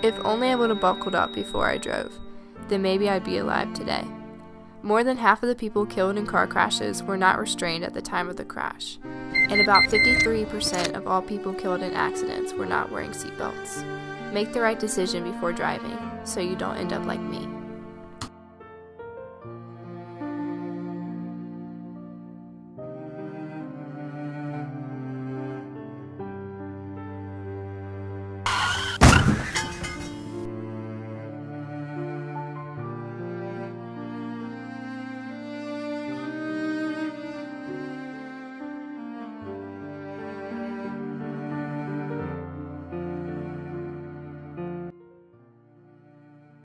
If only I would have buckled up before I drove, then maybe I'd be alive today. More than half of the people killed in car crashes were not restrained at the time of the crash, and about 53% of all people killed in accidents were not wearing seatbelts. Make the right decision before driving, so you don't end up like me.